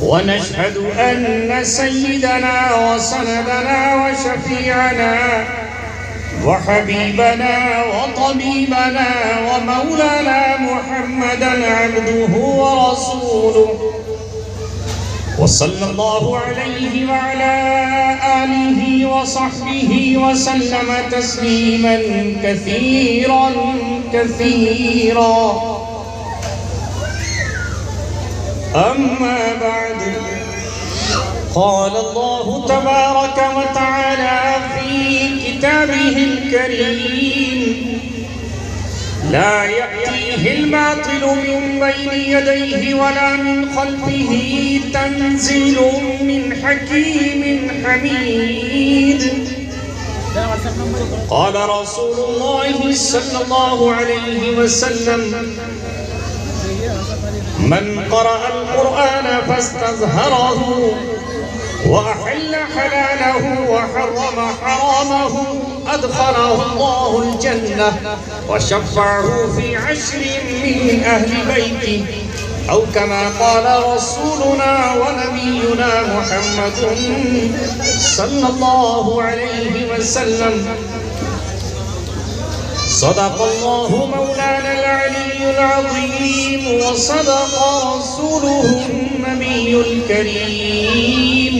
ونشهد أن سيدنا وسندنا وشفيعنا وحبيبنا وطبيبنا ومولانا محمدا عبده ورسوله وصلى الله عليه وعلى آله وصحبه وسلم تسليما كثيرا كثيرا. أما بعد، قال الله تبارك وتعالى في كتابه الكريم: لا يأتيه الباطل من بين يديه ولا من خلفه تنزيل من حكيم حميد. قال رسول الله صلى الله عليه وسلم: من قرأ القرآن فاستظهره وأحل حلاله وحرم حرامه أدخله الله الجنة وشفعه في 10 من أهل بيته، أو كما قال رسولنا ونبينا محمد صلى الله عليه وسلم. صدق الله مولانا العلي العظيم وصدق رسوله النبي الكريم.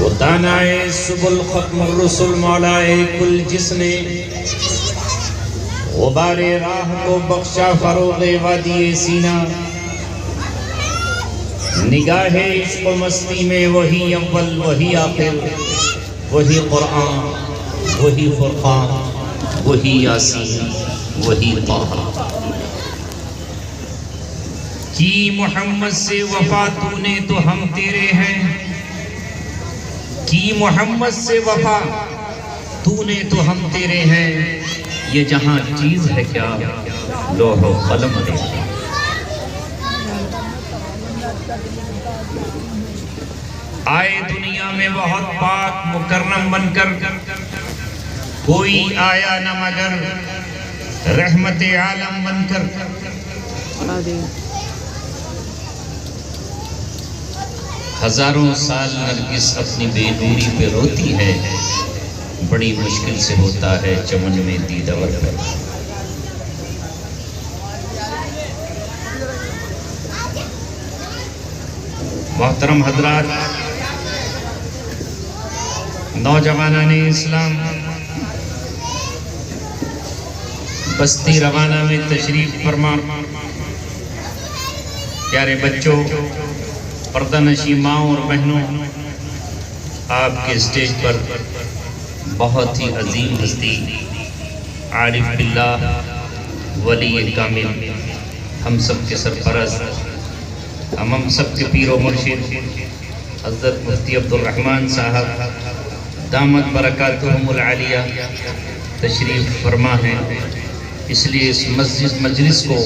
وہ دانائے سبل ختم الرسل مولائے کل جس نے غبار راہ کو بخشا فروغ وادی سینہ، نگاہ عشق و مستی میں وہی اول وہی آخر، وہی قرآن وہی فرقان وہی یاسین وہی طٰہٰ. کی محمد سے وفا تو نے تو ہم تیرے ہیں، کی محمد سے وفا تو نے تو ہم تیرے ہیں. یہ جہاں چیز ہے کیا لوح و قلم دے. آئے دنیا میں بہت پاک مکرم بن کر، کوئی آیا نہ مگر رحمت عالم بن کر. ہزاروں سال نرگس اپنی بے نوری پہ روتی ہے، بڑی مشکل سے ہوتا ہے چمن میں دیدہ پر. محترم حضرات، نوجوانان اسلام، بستی روانہ میں تشریف فرما، پیارے بچوں، پردہ نشی ماؤں اور بہنوں، آپ کے اسٹیج پر بہت ہی عظیم ہستی، عارف باللہ، ولی کامل، ہم سب کے سرپرست، ہم سب کے پیر و مرشد حضرت مفتی عبدالرحمن صاحب دامت برکاتہم العالیہ تشریف فرما ہیں. اس لیے اس مجلس کو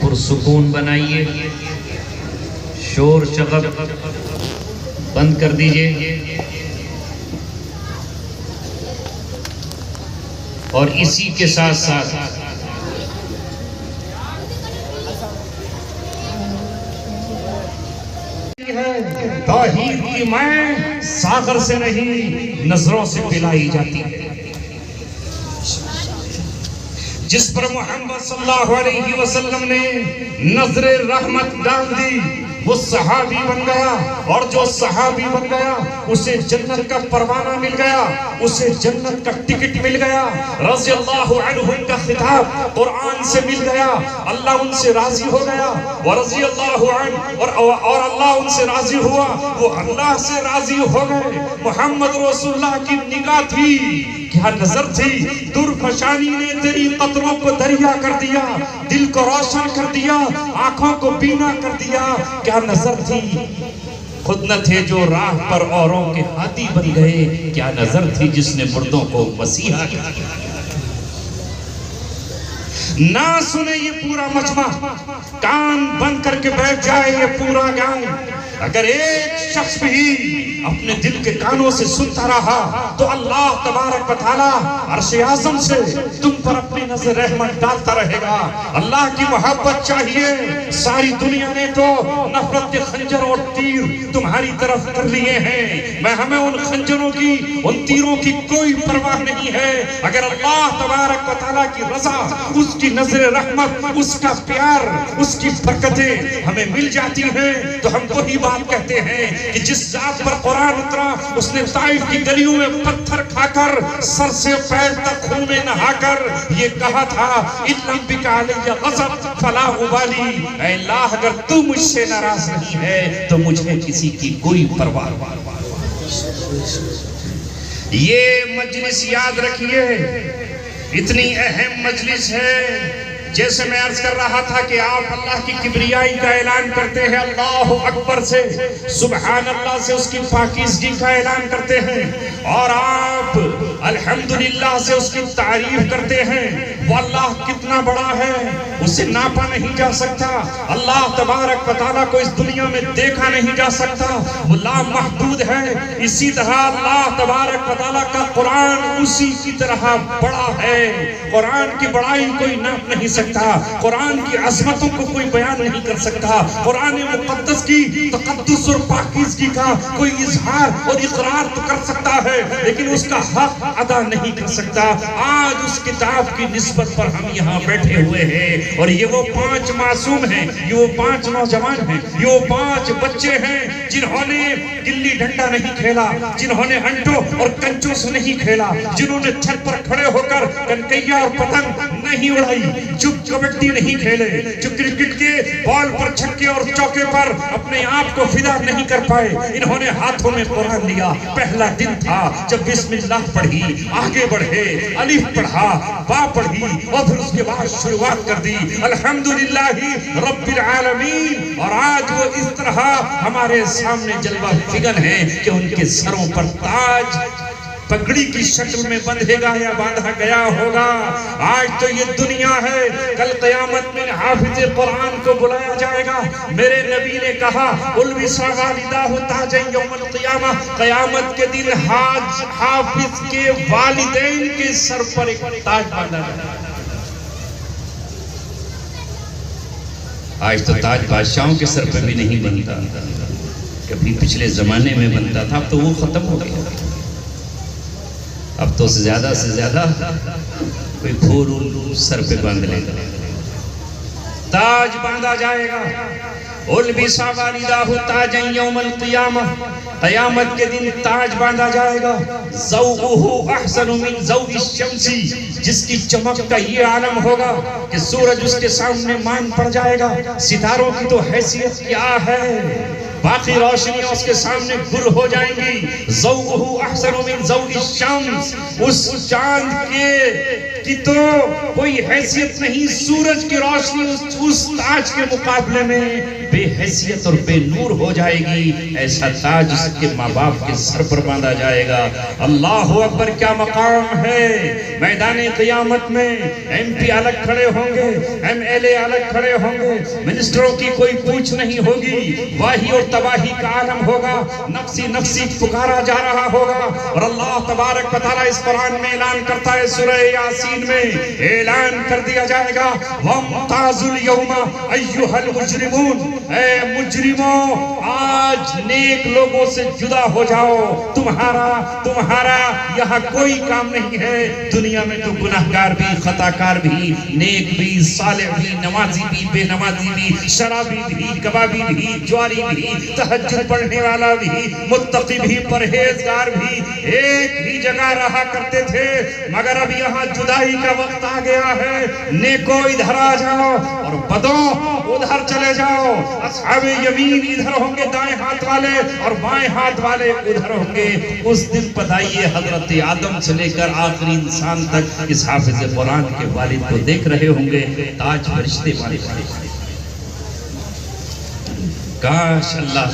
پرسکون بنائیے، شور شغب بند کر دیجئے، اور اسی کے ساتھ ساتھ توحید کی میں ساغر سے نہیں نظروں سے پلائی جاتی ہے. جس پر محمد صلی اللہ علیہ وسلم نے نظر رحمت ڈال دی وہ صحابی بن گیا، اور جو صحابی بن گیا اسے جنت کا پروانہ مل گیا، اسے جنت کا ٹکٹ مل گیا. رضی اللہ عنہ کا خطاب قرآن سے مل گیا، اللہ ان سے راضی ہو گیا. ورضی اللہ عنہ، اور اللہ ان سے راضی ہوا، وہ اللہ سے راضی ہو گئے. محمد رسول اللہ کی نگاہ تھی، کیا نظر تھی. در فشانی نے تیری قطروں کو دریا کر دیا، دل کو روشن کر دیا، آنکھوں کو بینا کر دیا. کیا نظر تھی. خود نہ تھے جو راہ پر اوروں کے ہاتھی بن گئے، کیا نظر تھی جس نے مردوں کو مسیحا کیا. نہ سنے یہ پورا مجمع، کان بند کر کے بیٹھ جائے یہ پورا گاؤں. اگر ایک شخص بھی اپنے دل کے کانوں سے سنتا رہا تو اللہ تبارک و تعالی عرش اعظم سے تم پر اپنی نظر رحمت ڈالتا رہے گا. اللہ کی محبت چاہیے. ساری دنیا نے تو نفرت کے خنجر اور تیر تمہاری طرف کر لیے ہیں. ہمیں ان خنجروں کی ان تیروں کی کوئی پرواہ نہیں ہے. اگر اللہ تبارک و تعالیٰ کی رضا، اس کی نظر رحمت، اس کا پیار، اس کی برکتیں ہمیں مل جاتی ہیں تو ہم وہی بات کہتے ہیں کہ جس ذات پر قرآن اترا اس نے طائف کی گلیوں میں پتھر کھا کر سر سے پیر تک خون میں نہا کر یہ کہا تھا اِلَّمْ بِكَ عَلَيَّ غَضَبْ فَلَا أُبَالِي. اے اللہ اگر تو مجھ سے ناراض نہیں ہے تو مجھے کسی کی کوئی پرواہ نہیں. یہ مجلس یاد رکھیے، اتنی اہم مجلس ہے. جیسے میں عرض کر رہا تھا کہ آپ اللہ کی کبریائی کا اعلان کرتے ہیں اللہ اکبر سے، سبحان اللہ سے اس کی پاکیزگی کا اعلان کرتے ہیں، اور آپ الحمدللہ سے اس کی تعریف کرتے ہیں. وہ اللہ کتنا بڑا ہے، اسے ناپا نہیں جا سکتا. اللہ تبارک و تعالیٰ کو اس دنیا میں دیکھا نہیں جا سکتا، وہ لا محدود ہے. اسی طرح اللہ تبارک و تعالیٰ کا قرآن اسی کی طرح بڑا ہے. قرآن کی بڑائی کوئی ناپ نہیں سکتا، قرآن کی عظمتوں کو کوئی بیان نہیں کر سکتا. قرآن مقدس کی تقدس اور پاکیزگی کا کوئی اظہار اور اقرار تو کر سکتا ہے لیکن اس کا حق ادا نہیں کر سکتا. آج اس کتاب کی نسبت پر ہم یہاں بیٹھے ہوئے ہیں اور یہ وہ 5 معصوم ہیں، یہ وہ 5 نوجوان ہیں، یہ وہ 5 بچے ہیں جنہوں نے گلی ڈنڈا نہیں کھیلا، جنہوں نے انٹوں اور کنچوں سے نہیں کھیلا، جنہوں نے چھت پر کھڑے ہو کر کنکیا اور پتنگ نہیں اڑائی، جو کبڈی نہیں کھیلے، جو کرکٹ کے بال پر چھکے اور چوکے پر اپنے آپ کو فدا نہیں کر پائے. انہوں نے ہاتھوں میں قرآن لیا. پہلا دن تھا جب بسم اللہ پڑھی، آگے بڑھے، الف پڑھا، با پڑھی اور پھر اس کے بعد شروعات کر دی الحمدللہ رب العالمین. اور آج وہ اس طرح ہمارے سامنے جلوہ فگن ہیں کہ ان کے سروں پر تاج پگڑی کی شکل میں بندھے گا یا باندھا گیا ہوگا. آج تو یہ دنیا ہے، کل قیامت میں حافظ قرآن کو بلایا جائے گا. میرے نبی نے کہا البس والداہ تاجا یوم القیامہ، قیامت کے دن حافظ کے والدین کے سر پر ایک تاج باندھا جائے گا. آج تو تاج بادشاہوں کے سر پہ بھی نہیں بنتا، کبھی پچھلے زمانے میں بنتا تھا، اب تو وہ ختم ہو گیا. اب تو زیادہ سے زیادہ کوئی پھول سر پہ باندھ لے گا. تاج باندھا جائے گا. البس والداہ تاجا یوم القیامہ، قیامت کے دن تاج باندھا جائے گا. ضوءہ احسن من ضوء الشمس، جس کی چمک کا یہ عالم ہوگا کہ سورج اس کے سامنے مائن پڑ جائے گا. ستاروں کی تو حیثیت کیا ہے، باقی روشنیاں اس کے سامنے گل ہو جائیں گی. ضوءہ احسن من ضوء الشمس، اس چاند کی تو کوئی حیثیت نہیں. سورج کی روشنی اس تاج کے مقابلے میں بے حیثیت اور بے نور ہو جائے گی. ایسا تاج اس کے ماں باپ کے سر پر باندھا جائے گا. اللہ اکبر، کیا مقام ہے. میدان قیامت میں ایم پی الگ کھڑے ہوں گے، ایم ایل اے الگ کھڑے ہوں گے، منسٹروں کی کوئی پوچھ نہیں ہوگی. واہی اور تباہی کا عالم ہوگا، نفسی نفسی پکارا جا رہا ہوگا. اور اللہ تبارک و تعالیٰ اس قرآن میں اعلان کرتا ہے، سورہ یاسین میں اعلان کر دیا جائے گا وَامْتَازُوا الْيَوْمَ أَيُّهَا الْمُجْرِمُونَ، اے مجرموں آج نیک لوگوں سے جدا ہو جاؤ. تمہارا یہاں کوئی کام نہیں ہے. دنیا میں تو گناہگار بھی، خطاکار بھی، نیک بھی، صالح بھی، نمازی بھی، بے نمازی بھی، شرابی بھی، کبابی بھی، جواری بھی، تہجد پڑھنے والا بھی، متقی بھی، پرہیزگار بھی ایک ہی جگہ رہا کرتے تھے. مگر اب یہاں جدائی کا وقت آ گیا ہے. نیکو ادھر آ جاؤ اور بدوں ادھر چلے جاؤ. اصحاب یمین ادھر ہوں گے دائیں ہاتھ والے اور بائیں ہاتھ والے ادھر ہوں گے. اس دن بتائیے حضرت آدم سے لے کر آخری انسان تک اس حافظ قرآن کے والد کو دیکھ رہے ہوں گے تاج فرشتے والے. کاش اللہ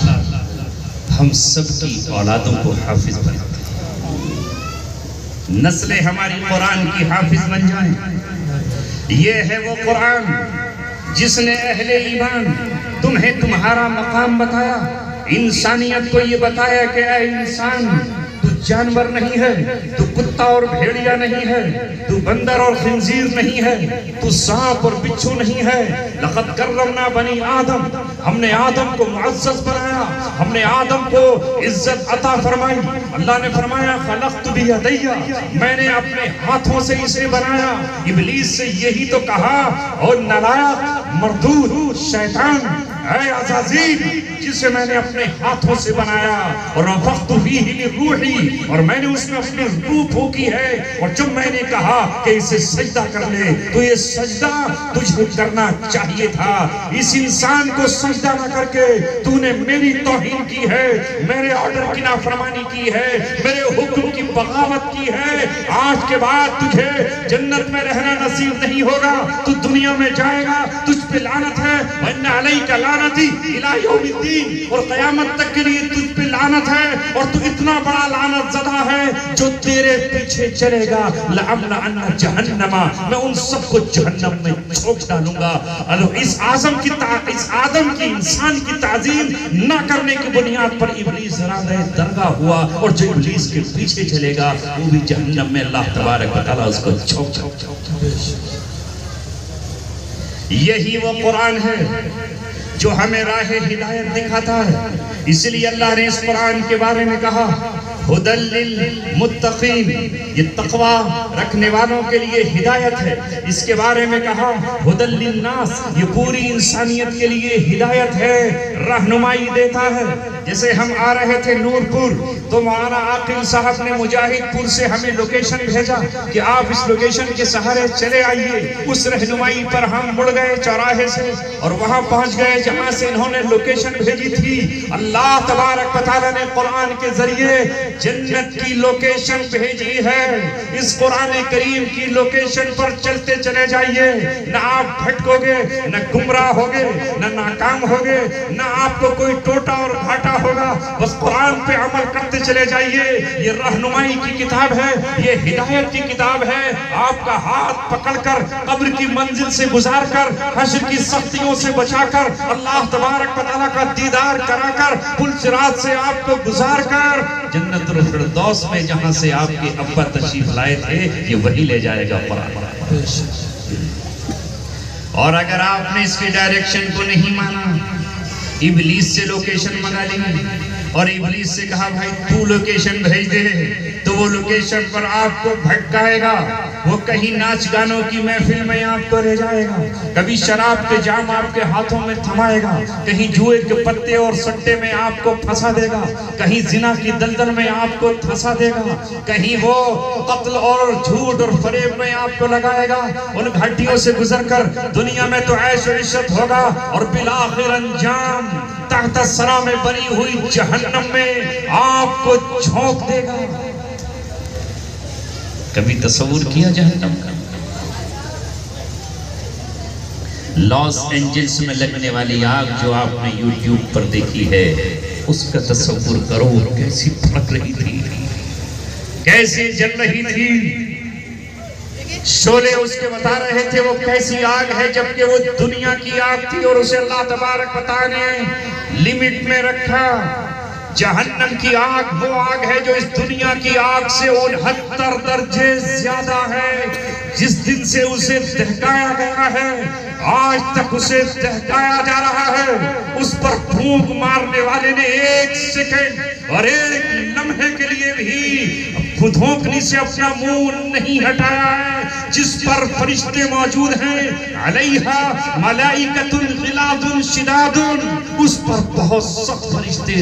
ہم سب کی اولادوں کو حافظ بناتے، نسلیں ہماری قرآن کی حافظ بن جائیں. یہ ہے وہ قرآن جس نے اہل ایمان تمہیں تمہارا مقام بتایا، انسانیت کو یہ بتایا کہ اے انسان تو جانور نہیں ہے، تو کتا اور بھیڑیا نہیں ہے، تو بندر اور خنزیر نہیں ہے، تو سانپ اور بچھو نہیں ہے۔ لقد کرمنا بنی آدم، ہم نے آدم کو معزز بنایا، ہم نے آدم کو عزت عطا فرمائی۔ اللہ نے فرمایا خلقت بیدی، میں نے اپنے ہاتھوں سے اسے بنایا۔ ابلیس سے یہی تو کہا، اور نالائق مردود شیطان، اے عزازیل جسے میں نے اپنے ہاتھوں سے بنایا، اور نفخت فیہ من روحی، اور میں نے اس میں اپنی روح پھونکی ہے، اور جب میں نے کہا کہ اسے سجدہ کر لے تو یہ سجدہ تجھے کرنا چاہیے تھا۔ اس انسان کو سجدہ نہ کر کے تو نے میری توہین کی ہے، میرے آرڈر کی نافرمانی کی ہے، میرے حکم کی بغاوت کی ہے۔ آج کے بعد تجھے جنت میں رہنا نصیب نہیں ہوگا، تو دنیا میں جائے گا، تجھ پہ لعنت ہے، وَإِنَّ عَلَيْكَ لعنتی الى یوم الدین، اور قیامت تک کے لیے تجھ پہ لعنت ہے، اور تو اتنا بڑا لعنت زدہ ہے جو تیرے پیچھے چلے گا۔ لَأَمْلَأَنَّ جَهَنَّمَ، میں ان سب کو جہنم میں چھوک ڈالوں گا۔ اس آدم کی انسان کی تعظیم نہ کرنے کی بنیاد پر ابلیس زرادہ درگاہ ہوا، اور جو ابلیس کے پیچھے چلے گا وہ بھی جہنم میں اللہ تبارک و تعالیٰ اس کو چھوک۔ یہی وہ قرآن ہے جو ہمیں راہ ہدایت دکھاتا ہے۔ اس لیے اللہ نے اس قرآن کے بارے میں کہا ہدی للمتقین، یہ تقوی رکھنے والوں کے لیے ہدایت ہے۔ اس کے بارے میں کہا ہدی للناس، یہ پوری انسانیت کے لیے ہدایت ہے، رہنمائی دیتا ہے۔ جیسے ہم آ رہے تھے نورپور، تو مولانا عاقل صاحب نے مجاہد پور سے ہمیں لوکیشن بھیجا کہ آپ اس لوکیشن کے سہارے چلے آئیے۔ اس رہنمائی پر ہم مڑ گئے چوراہے سے، اور وہاں پہنچ گئے جہاں سے انہوں نے لوکیشن بھیجی تھی۔ اللہ تبارک و تعالیٰ نے قرآن کے ذریعے جنت کی لوکیشن بھیجی ہے۔ اس قرآن کریم کی لوکیشن پر چلتے چلے جائیے، نہ آپ بھٹکو گے، نہ گمراہ ہوگے، نہ ناکام ہوگے، نہ آپ کو کوئی ٹوٹا اور گھاٹا ہوگا۔ بس قرآن پہ عمل کرتے چلے جائیے۔ یہ رہنمائی کی کتاب ہے، یہ ہدایت کی کتاب ہے۔ آپ کا ہاتھ پکڑ کر قبر کی منزل سے گزار کر، حشر کی سختیوں سے بچا کر، اللہ تبارک و تعالیٰ کا دیدار کرا کر، پل صراط سے آپ کو گزار کر جنت الفردوس میں جہاں سے آپ کے ابا تشریف لائے تھے، یہ وہی لے جائے گا قرآن۔ اور اگر آپ نے اس کی ڈائریکشن کو نہیں مانا، ابلیس سے لوکیشن منگا لی، اور ابلیس سے کہا بھائی تو لوکیشن بھیج دے، تو وہ لوکیشن پر آپ کو بھٹکائے گا، وہ کہیں ناچ گانوں کی محفل میں آپ کو لے جائے گا، کبھی شراب کے جام آپ کے ہاتھوں میں تھمائے گا، کہیں جوئے کے پتے اور سٹے میں آپ کو پھنسا دے گا، کہیں زنا کی دلدل میں آپ کو پھنسا دے گا، کہیں وہ قتل اور جھوٹ اور فریب میں آپ کو لگائے گا۔ ان گھاٹیوں سے گزر کر دنیا میں تو عیش و عشرت ہوگا، اور بالآخر انجام تحت الثری میں بنی ہوئی جہنم میں آپ کو جھونک دے گا۔ کبھی تصور کیا جہنم کا؟ لاس اینجلس میں لگنے والی آگ جو آپ نے یوٹیوب پر دیکھی ہے، اس کا تصور کرو، کیسی پھڑک رہی تھی، کیسی جل رہی تھی۔ شعلے اس کے بتا رہے تھے وہ کیسی آگ ہے، جبکہ وہ دنیا کی آگ تھی، اور اسے اللہ تبارک و تعالیٰ نے لیمٹ میں رکھا۔ جہنم کی آگ وہ آگ ہے جو اس دنیا کی آگ سے 69 درجے زیادہ ہے۔ جس دن سے اسے دہکایا گیا ہے، آج تک اسے دہکایا جا رہا ہے۔ اس پر پھونک مارنے والے نے ایک سیکنڈ اور ایک لمحے کے لیے بھی دھونکنے سے اپنا منہ نہیں ہٹایا ہے۔ جس پر فرشتے موجود ہیں، علیہا ملائکۃ غلاظ شداد، اس پر بہت سخت فرشتے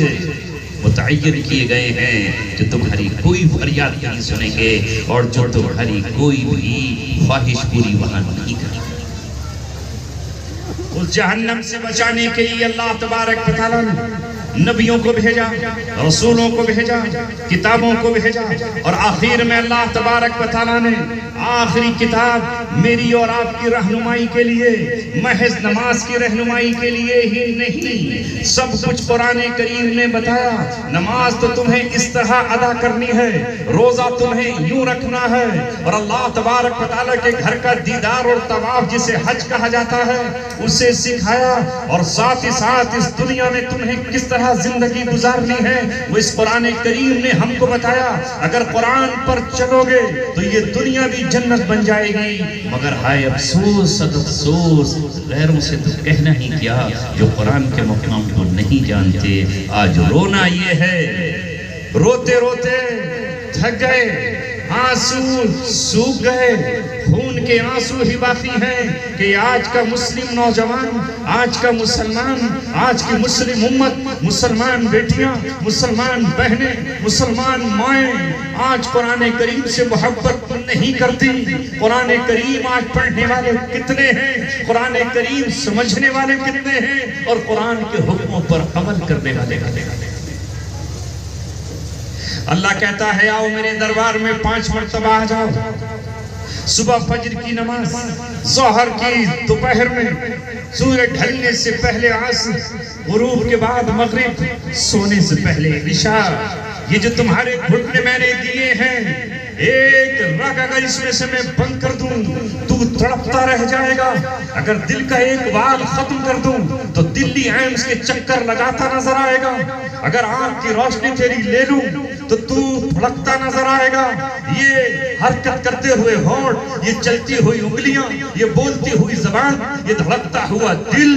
متعین کیے گئے ہیں جو تمہاری کوئی فریاد نہیں سنیں گے، اور جو تمہاری کوئی بھی خواہش پوری وہاں نہیں کریں گے۔ اس جہنم سے بچانے کے لیے اللہ تبارک و تعالیٰ نے نبیوں کو بھیجا، رسولوں کو بھیجا، کتابوں کو بھیجا، اور آخر میں اللہ تبارک و تعالیٰ نے آخری کتاب میری اور آپ کی رہنمائی کے لیے، محض نماز کی رہنمائی کے لیے ہی نہیں، سب کچھ قرآن کریم نے بتایا۔ نماز تو تمہیں اس طرح ادا کرنی ہے، روزہ تمہیں یوں رکھنا ہے، اور اللہ تبارک و تعالیٰ کے گھر کا دیدار اور طواف جسے حج کہا جاتا ہے اسے سکھایا، اور ساتھ ہی ساتھ اس دنیا میں تمہیں کس طرح طرح زندگی گزارنی ہے وہ اس قرآن کریم نے ہم کو بتایا. اگر قرآن پر چلو گے تو یہ دنیا بھی جنت بن جائے گی. مگر ہائے افسوس افسوس، غیروں سے تو کہنا ہی کیا جو قرآن کے مقام کو نہیں جانتے. آج رونا یہ ہے، روتے روتے تھک گئے، آنسو سوکھ گئے، خون کے آنسو ہی باقی ہیں کہ آج کا مسلم نوجوان، آج کا مسلمان، آج کی مسلم امت، مسلمان بیٹیاں، مسلمان بہنیں، مسلمان مائیں آج قرآن کریم سے محبت نہیں کرتی. قرآن کریم آج پڑھنے والے کتنے ہیں، قرآن کریم سمجھنے والے کتنے ہیں، اور قرآن کے حکموں پر عمل کرنے والے کتنے ہیں. اللہ کہتا ہے آؤ میرے دربار میں 5 مرتبہ آ جاؤ. صبح فجر کی نماز، ظہر کی دوپہر میں، سورج ڈھلنے سے پہلے عصر، غروب کے بعد مغرب، سونے سے پہلے عشاء. یہ جو تمہارے گھٹنے میں نے دیے ہیں، ایک رگ اگر اس میں سے میں بند کر دوں تو تڑپتا رہ جائے گا. اگر دل کا ایک وال ختم کر دوں تو دلی ایمز کے چکر لگاتا نظر آئے گا. اگر آنکھ کی روشنی تیری لے لوں تو بھڑکتا نظر آئے گا. یہ حرکت کرتے ہوئے ہونٹ، یہ چلتی ہوئی انگلیاں، یہ بولتی ہوئی زبان، یہ دھڑکتا ہوا دل،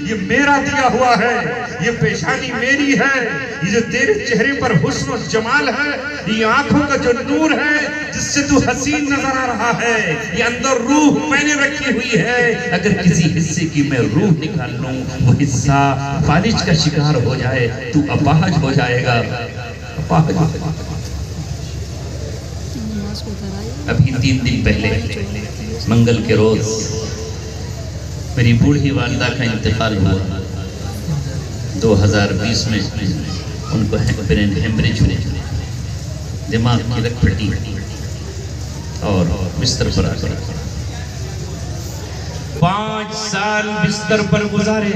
یہ میرا دیا ہوا ہے. یہ پیشانی میری ہے. یہ جو تیرے چہرے پر حسن و جمال ہے، یہ آنکھوں کا جو نور ہے جس سے تو حسین نظر آ رہا ہے، یہ اندر روح میں نے رکھی ہوئی ہے. اگر کسی حصے کی میں روح نکال لوں، وہ حصہ فالج کا شکار ہو جائے تو اپاہج ہو جائے گا. اپاہج ہو جائے گا. ابھی 3 دن پہلے منگل کے روز میری بوڑھی والدہ کا انتقال ہوا. 2020 میں ان کو برین ہیمریج ہوئے، دماغ کی رگ پھٹی اور بستر پر آ گئے. 5 سال بستر پر گزارے،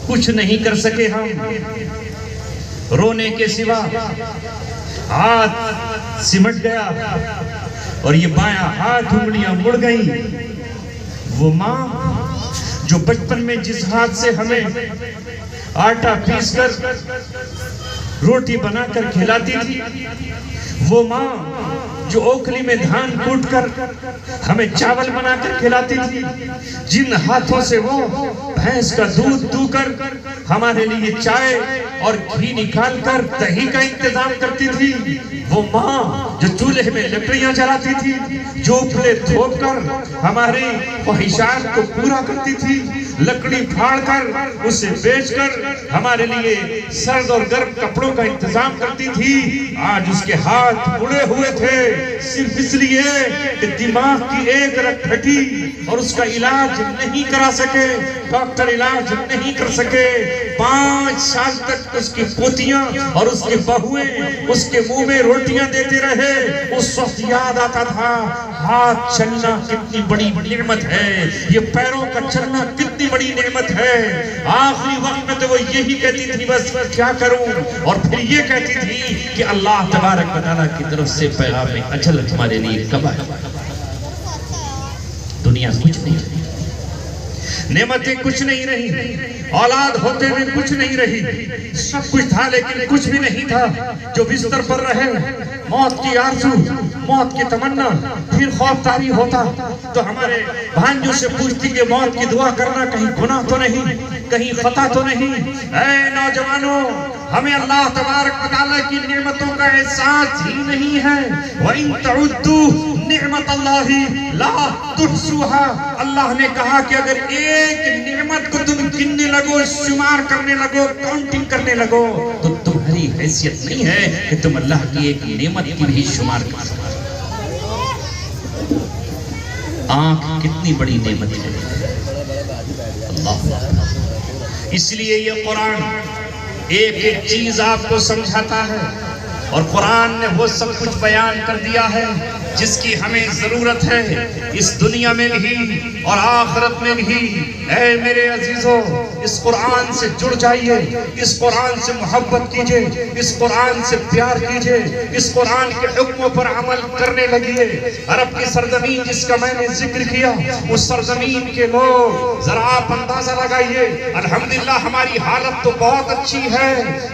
کچھ نہیں کر سکے ہم رونے کے سوا. ہاتھ سمٹ گیا اور یہ بایاں ہاتھ انگلیاں مڑ گئیں. وہ ماں جو بچپن میں جس ہاتھ سے ہمیں آٹا پیس کر روٹی بنا کر کھلاتی تھی، وہ ماں جو اوکھلی میں دھان کوٹ کر ہمیں چاول بنا کر کھلاتی تھی، جن ہاتھوں سے وہ بھینس کا دودھ دو کر ہمارے لیے چائے اور گھی نکال کر دہی کا انتظام کرتی تھی، وہ ماں جو چولہے میں لکڑیاں جلاتی تھی، جو اپلے تھوپ کر ہماری خواہشات کو پورا کرتی تھی، لکڑی پھاڑ کر اسے بیچ کر ہمارے لیے سرد اور گرم کپڑوں کا انتظام کرتی تھی، آج اس کے ہاتھ مڑے ہوئے تھے صرف اس لیے کہ دماغ کی ایک رگ پھٹی اور اس کا علاج نہیں کرا سکے، ڈاکٹر علاج نہیں کر سکے. 5 سال تک اس کی پوتیاں اور اس کی بہویں اس کے منہ میں روٹیاں دیتے رہے. اس وقت یاد آتا تھا ہاتھ چلنا کتنی بڑی نعمت ہے، یہ پیروں کا چلنا کتنی بڑی نعمت ہے. آخری وقت میں تو وہ یہی کہتی تھی بس کیا کروں، اور پھر یہ کہتی تھی کہ اللہ تبارک و تعالیٰ کی طرف سے پیغام اجل تمہارے لیے کب آئے. دنیا کچھ نہیں رہی، نعمتیں کچھ نہیں رہی، اولاد ہوتے ہوئے کچھ نہیں رہی، سب کچھ تھا لیکن کچھ بھی نہیں تھا. جو بستر پر رہے، موت کی آرزو، موت کی تمنا، پھر خوف طاری ہوتا تو ہمارے بھانجوں سے پوچھتی کہ موت کی دعا کرنا کہیں گناہ تو نہیں، کہیں خطا تو نہیں. اے نوجوانوں، ہمیں اللہ تبارک و تعالیٰ کی نعمتوں کا احساس ہی نہیں ہے. وَإِن تَعُدُّوا نعمت اللہ لا تحصوها. اللہ نے کہا کہ اگر ایک نعمت کو تم گننے لگو، شمار کرنے لگو، کاؤنٹنگ کرنے لگو تو تمہاری حیثیت نہیں ہے کہ تم اللہ کی ایک نعمت کی بھی شمار کر سکو. آنکھ کتنی بڑی نعمت ہے اللہ. اس لیے یہ قرآن ایک ایک چیز آپ کو سمجھاتا ہے، اور قرآن نے وہ سب کچھ بیان کر دیا ہے جس کی ہمیں ضرورت ہے اس دنیا میں بھی اور آخرت میں بھی۔ اے میرے عزیزوں، اس قرآن سے جڑ جائیے، اس قرآن سے محبت کیجئے، اس قرآن سے پیار کیجئے، اس قرآن کے حکموں پر عمل کرنے لگیے۔ عرب کی سرزمین جس کا میں نے ذکر کیا، اس سرزمین کے لوگ ذرا آپ اندازہ لگائیے، الحمدللہ ہماری حالت تو بہت اچھی ہے،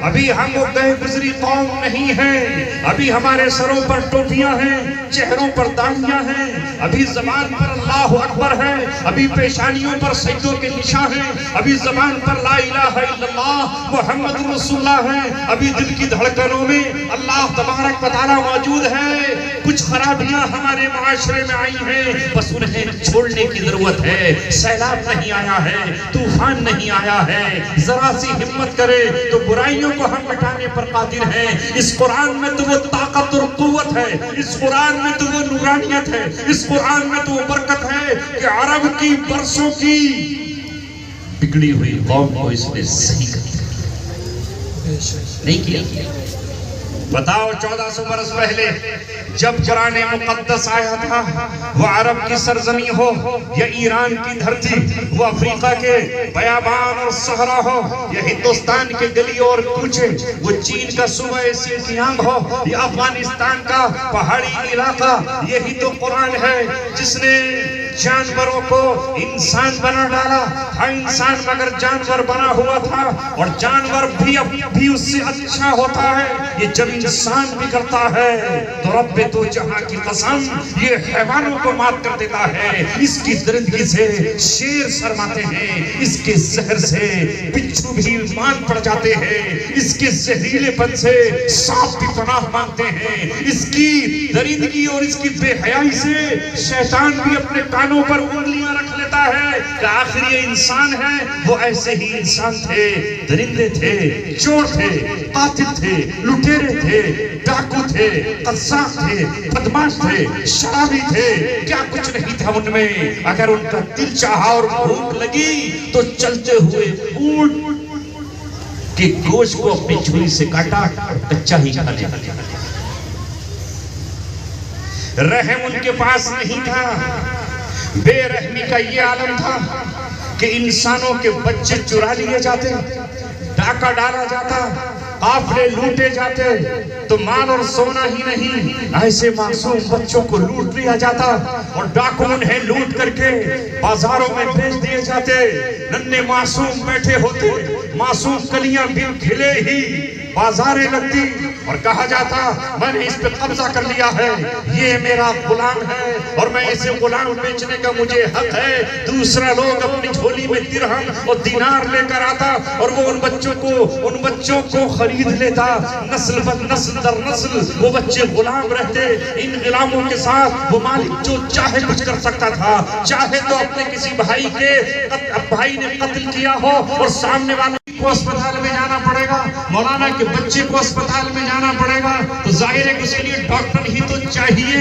ابھی ہم وہ بے گزری قوم نہیں ہیں، ابھی ہمارے سروں پر ٹوپیاں ہیں، چہروں پر داڑھیاں ہیں، ابھی زبان پر اللہ اکبر ہے، ابھی پیشانیوں پر سجدوں کے نشان ہیں، ابھی زبان پر لا الہ الا اللہ محمد رسول اللہ ہے، ابھی دل کی دھڑکنوں میں اللہ تبارک و تعالی موجود ہے۔ کچھ خرابیاں ہمارے معاشرے میں آئی ہیں، بس انہیں چھوڑنے کی ضرورت ہے۔ سیلاب نہیں آیا ہے، طوفان نہیں آیا ہے، ذرا سی ہمت کرے تو برائیوں کو ہم مٹانے پر قادر ہیں۔ اس قرآن میں تو وہ طاقت اور قوت ہے، اس قرآن میں تو وہ نورانیت ہے، اس قرآن میں تو وہ برکت ہے کہ عرب کی برسوں کی بگڑی ہوئی قوم کو اس نے صحیح کر دیا، نہیں کیا۔ بتاؤ 1400 برس پہلے جب قرآن مقدس آیا تھا، وہ عرب کی سرزمین ہو یا ایران کی دھرتی، وہ افریقہ کے بیابان اور صحرا ہو یا ہندوستان کے گلی اور کوچے، وہ چین کا صوبہ سنکیانگ ہو یا افغانستان کا پہاڑی علاقہ، یہی تو قرآن ہے جس نے جانوروں کو انسان بنا ڈالا تھا۔ انسان مگر جانور بنا ہوا تھا، اور جانور بھی اس سے اچھا ہوتا ہے یہ جب انسان بھی کرتا ہے تو رب تو جہاں کی قسم یہ حیوانوں کو مات کر دیتا ہے۔ اس کی درندگی سے شیر شرماتے ہیں، اس کے زہر سے بچھو بھی مان پڑ جاتے ہیں، اس کے زہریلے پن سے سانپ بھی پناہ مانگتے ہیں، اس کی درندگی اور اس کی بے حیائی سے شیطان بھی اپنے کانوں پر انگلیاں رکھ لیتا ہے کہ آخر یہ انسان ہے۔ وہ ایسے ہی انسان تھے، درندے تھے، چور تھے، قاتل تھے، لٹیرے تھے، ڈاکو تھے، قذاف تھے، بدماش تھے، شرابی تھے، کیا کچھ نہیں تھا ان میں۔ اگر ان کا دل چاہا اور بھوک لگی تو چلتے ہوئے اونٹ کے گوشت کو اپنی چھری سے کاٹا، کچا ہی کھا لیا۔ رحم ان کے پاس نہیں تھا، بے رحمی کا یہ عالم تھا کہ انسانوں کے بچے چرا لیے جاتے، ڈاکہ ڈالا جاتا، قافلے لوٹے جاتے، تو مال اور سونا ہی نہیں، ایسے معصوم بچوں کو لوٹ لیا جاتا اور ڈاکو انہیں لوٹ کر کے بازاروں میں بیچ دیے جاتے۔ ننھے معصوم بیٹھے ہوتے، معصوم کلیاں بھی کھلے ہی بازاریں لگتی اور کہا جاتا میں نے اس پہ قبضہ کر لیا ہے، یہ میرا غلام ہے اور میں اسے غلام بیچنے کا مجھے حق ہے۔ دوسرا لوگ اپنی جھولی میں درہم اور دینار لے کر آتا اور وہ ان بچوں کو خرید لیتا، نسل بد نسل در نسل وہ بچے غلام رہتے۔ ان غلاموں کے ساتھ وہ مالک جو چاہے کچھ کر سکتا تھا، چاہے تو اپنے کسی بھائی نے قتل کیا ہو اور سامنے والے کو اسپتال میں جانا پڑے گا، مولانا کے بچے کو اسپتال میں جانا پڑے گا، تو ظاہر ہے کہ اس کے لیے ڈاکٹر ہی تو چاہیے۔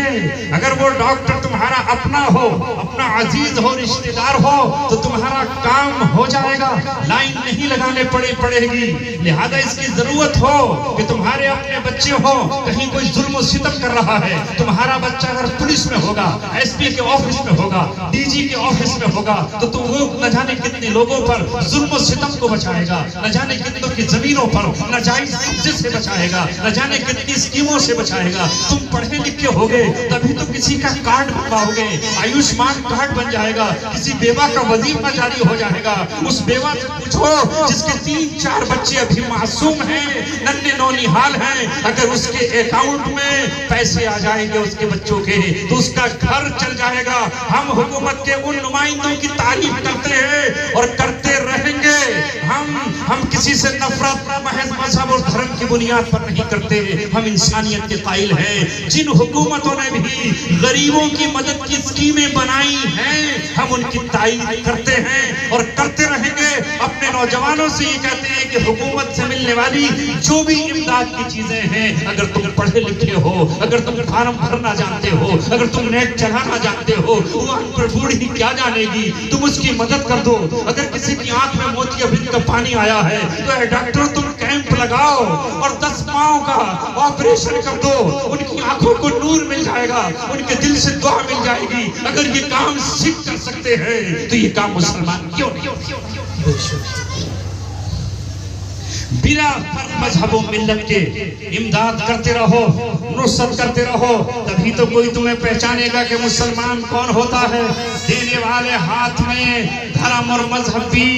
اگر وہ ڈاکٹر تمہارا اپنا ہو، اپنا عزیز ہو، رشتہ دار ہو، تو تمہارا کام ہو جائے گا، لائن نہیں لگانے پڑے گی۔ لہذا اس کی ضرورت ہو کہ تمہارے اپنے بچے ہو، کہیں کوئی ظلم و ستم کر رہا ہے، تمہارا بچہ اگر پولیس میں ہوگا، ایس پی کے آفس میں ہوگا، ڈی جی کے آفس میں ہوگا، تو وہ نہ جانے کتنے لوگوں پر ظلم و ستم کو بچائے گا، نہ جانے کتنوں کی زمینوں پر ناجائز قبضے سے بچائے گا، نہ جانے کتنی اسکیموں سے بچائے گا۔ تم پڑھے لکھے ہوگے تبھی تو کسی کا کارڈ بنواؤ گے، آیوشمان کارڈ بن جائے گا، کسی بیوہ کا وظیفہ جاری ہو جائے گا۔ اس بیوہ سے پوچھو جس کے 3-4 بچے ابھی معصوم ہیں، ننھے نونہال ہیں، اگر اس کے اکاؤنٹ میں پیسے آ جائیں گے اس کے بچوں کے تو اس کا گھر چل جائے گا۔ ہم حکومت کے ان نمائندوں کی تعریف کرتے ہیں اور کرتے رہیں گے۔ ہم کسی سے نفرت محض مذہب اور دھرم کی بنیاد پر نہیں کرتے، ہم انسانیت کے قائل ہیں۔ جن حکومتوں نے بھی غریبوں کی مدد کی اسکیمیں بنائی ہیں، ہم ان کی تعریف کرتے ہیں اور کرتے رہیں گے۔ اپنے نوجوانوں سے یہ کہتے ہیں کہ حکومت سے ملنے والی جو بھی امداد کی چیزیں ہیں، اگر تم پڑھے لکھے ہو، اگر تم فارم بھرنا جانتے ہو، اگر تم نیٹ چلانا جانتے ہو، وہ ان پر بوڑھی کیا جانے گی، تم اس کی مدد کر دو۔ اگر کسی کی آنکھ میں موتیا بند کا پانی آیا ہے تو اے ڈاکٹر تم کیمپ لگاؤ اور 10 پاؤں کا آپریشن کر دو، ان کی آنکھوں کو نور مل جائے گا، ان کے دل سے دعا مل جائے گی۔ اگر یہ کام سکھ کر سکتے ہیں تو یہ کام مسلمان کیوں نہیں؟ بلا فرق مذہب و ملت کے امداد کرتے رہو، نصرت کرتے رہو، تبھی تو کوئی تمہیں پہچانے گا کہ مسلمان کون ہوتا ہے۔ دینے والے ہاتھ میں دھرم اور مذہب بھی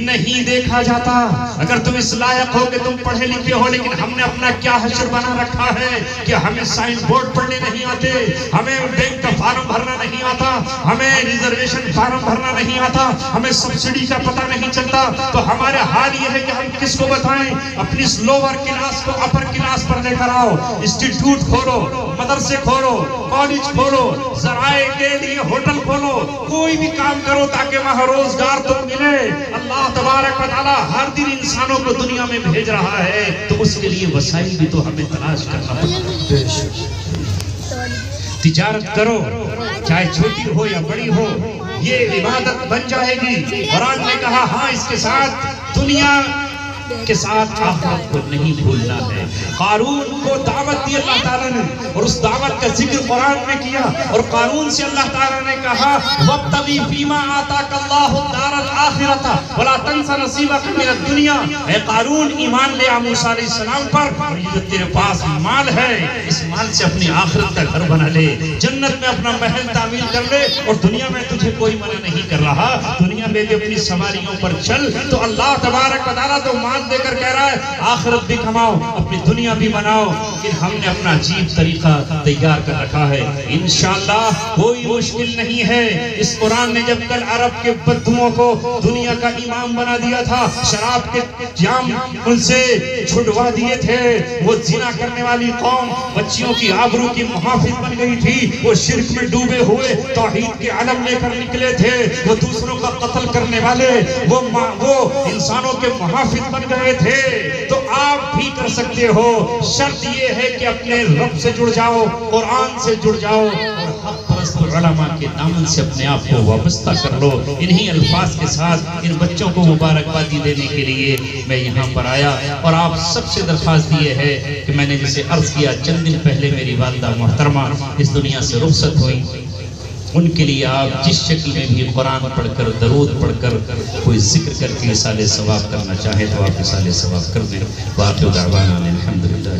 نہیں دیکھا جاتا۔ اگر تم اس لائق ہو کہ تم پڑھے لکھے ہو، لیکن ہم نے اپنا کیا حشر بنا رکھا ہے کہ ہمیں سائن بورڈ پڑھنے نہیں آتے، ہمیں بینک کا فارم بھرنا نہیں آتا، ہمیں ریزرویشن فارم بھرنا نہیں آتا، ہمیں سبسڈی کا پتہ نہیں چلتا، تو ہمارا حال یہ ہے کہ ہم کس کو بتائیں؟ اپنی لوور کلاس کو اپر کلاس پر لے کر آؤ، انسٹیٹیوٹ کھولو، مدرسے کھولو، کالج کھولو، ذرائع کے لیے ہوٹل کھولو، کوئی بھی کام کرو تاکہ وہاں روزگار تو ملے۔ اللہ تبارک و تعالی ہر دن انسانوں کو دنیا میں بھیج رہا ہے، تو اس کے لیے وسائل بھی تو ہمیں تلاش کرنا پڑتا ہے۔ تجارت کرو، چاہے چھوٹی ہو یا بڑی ہو، یہ عبادت بن جائے گی۔ قرآن نے کہا ہاں اس کے ساتھ دنیا کے ساتھ آخرت کو نہیں بھولنا ہے۔ قارون کو دعوت دی اللہ تعالیٰ نے، اور اس دعوت کا ذکر قرآن میں کیا، اور قارون سے اللہ تعالیٰ نے کہا وَابْتَغِ فِيمَا آتَاكَ اللَّهُ الدَّارَ الْآخِرَةَ وَلَا تَنْسَ نَصِيبَكَ مِنَ الدُّنْيَا۔ اے قارون ایمان لے آ موسیٰ علیہ السلام پر، اور یہ جو تیرے پاس مال ہے اس مال سے اپنی آخرت کا گھر بنا لے، جنت میں اپنا محل تعمیر کر لے، اور دنیا میں تجھے کوئی منع نہیں کر رہا، دنیا میں بھی اپنی سواریوں پر چل۔ تو اللہ تبارک و تعالیٰ تو مال دے کر کہہ رہا ہے آخرت بھی کماؤ، اپنی دنیا بھی بناؤ، لیکن ہم نے اپنا عجیب طریقہ تیار کر رکھا ہے۔ انشاءاللہ کوئی مشکل نہیں ہے۔ اس قرآن نے جب کل عرب کے بدوؤں کو دنیا کا امام بنا دیا تھا، شراب کے جام ان سے چھڑوا دیے تھے، وہ زنا کرنے والی قوم بچیوں کی آبرو کی محافظ بن گئی تھی، وہ شرک میں ڈوبے ہوئے توحید کے علم لے کر نکلے تھے، وہ دوسروں کا قتل کرنے والے وہ انسانوں کے محافظ بن گئے تھے، تو آپ بھی کر سکتے ہو۔ شرط یہ ہے کہ اپنے رب سے جڑ جاؤ، قرآن سے جڑ جاؤ، اور حق پرست علماء کے دامن سے اپنے آپ کو وابستہ کر لو۔ انہی الفاظ کے ساتھ ان بچوں کو مبارکبادی دینے کے لیے میں یہاں پر آیا، اور آپ سب سے درخواست یہ ہے کہ میں نے جسے عرض کیا چند دن پہلے میری والدہ محترمہ اس دنیا سے رخصت ہوئی، ان کے لیے آپ جس شکل میں بھی قرآن پڑھ کر، درود پڑھ کر، کوئی ذکر کر کے اِصالِ ثواب کرنا چاہے تو آپ اِصالِ ثواب کر دیں۔ وآخر دعوانا الحمدللہ۔